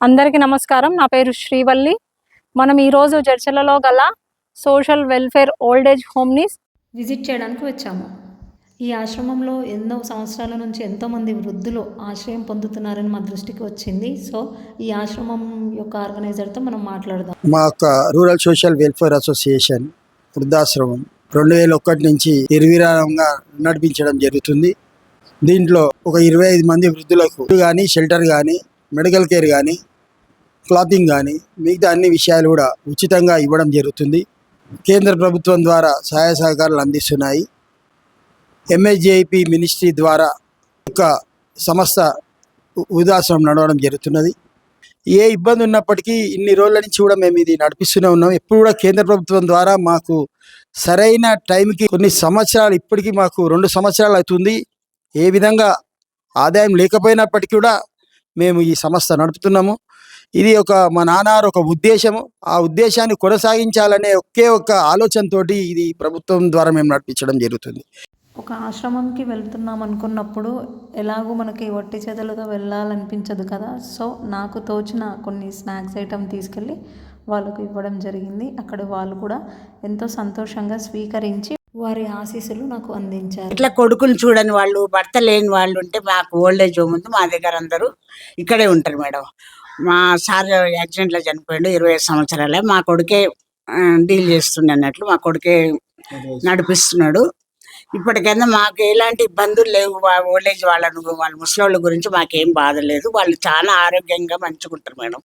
అందరికీ నమస్కారం. నా పేరు శ్రీవల్లి. మనం ఈరోజు చర్చలలో గల సోషల్ వెల్ఫేర్ ఓల్డ్ ఏజ్ హోమ్ని విజిట్ చేయడానికి వచ్చాము. ఈ ఆశ్రమంలో ఎన్నో సంవత్సరాల నుంచి ఎంతోమంది వృద్ధులు ఆశ్రయం పొందుతున్నారని మా దృష్టికి వచ్చింది. సో ఈ ఆశ్రమం యొక్క ఆర్గనైజర్తో మనం మాట్లాడదాం. మా యొక్క రూరల్ సోషల్ వెల్ఫేర్ అసోసియేషన్ వృద్ధాశ్రమం 2001 నుంచి నిర్విరామంగా నడిపించడం జరుగుతుంది. దీంట్లో ఒక 25 మంది వృద్ధులకు కానీ షెల్టర్ కానీ మెడికల్ కేర్ కానీ క్లాతింగ్ కానీ మిగతా అన్ని విషయాలు కూడా ఉచితంగా ఇవ్వడం జరుగుతుంది. కేంద్ర ప్రభుత్వం ద్వారా సహాయ సహకారాలు అందిస్తున్నాయి. ఎంఎస్జేఐపి మినిస్ట్రీ ద్వారా ఒక సంస్థ వృద్ధాశ్రమం నడవడం జరుగుతున్నది. ఏ ఇబ్బంది ఉన్నప్పటికీ ఇన్ని రోజుల నుంచి కూడా మేము ఇది నడిపిస్తూనే ఉన్నాం. ఎప్పుడు కూడా కేంద్ర ప్రభుత్వం ద్వారా మాకు సరైన టైంకి కొన్ని సంవత్సరాలు, ఇప్పటికీ మాకు 2 సంవత్సరాలు అవుతుంది, ఏ విధంగా ఆదాయం లేకపోయినప్పటికీ కూడా మేము ఈ సంస్థ నడుపుతున్నాము. ఇది మా నాన్నగారు ఒక ఉద్దేశము. ఆ ఉద్దేశాన్ని కొనసాగించాలనే ఒకే ఒక ఆలోచనతోటి ఇది ప్రభుత్వం ద్వారా మేము నడిపించడం జరుగుతుంది. ఒక ఆశ్రమంకి వెళ్తున్నాం అనుకున్నప్పుడు ఎలాగో మనకి వట్టి చేతులతో వెళ్ళాలనిపించదు కదా. సో నాకు తోచిన కొన్ని స్నాక్స్ ఐటమ్ తీసుకెళ్ళి వాళ్ళకు ఇవ్వడం జరిగింది. అక్కడ వాళ్ళు కూడా ఎంతో సంతోషంగా స్వీకరించి వారి ఆశీస్సులు నాకు అందించారు. ఇట్లా కొడుకులు చూడని వాళ్ళు, భర్త లేని వాళ్ళు ఉంటే మాకు ఓల్డ్ ఏజ్ హోమ్ ఉంది. మా దగ్గర అందరూ ఇక్కడే ఉంటారు మేడం. మా సార్ యాక్సిడెంట్లో చనిపోయాడు, 25 సంవత్సరాలే. మా కొడుకే డీల్ చేస్తుండే అన్నట్లు, మా కొడుకే నడిపిస్తున్నాడు. ఇప్పటికైనా మాకు ఎలాంటి ఇబ్బందులు లేవు. ఓల్డ్ ఏజ్ వాళ్ళ ముసలోళ్ళ గురించి మాకేం బాధ లేదు. వాళ్ళు చాలా ఆరోగ్యంగా మంచిగా ఉంటారు మేడం.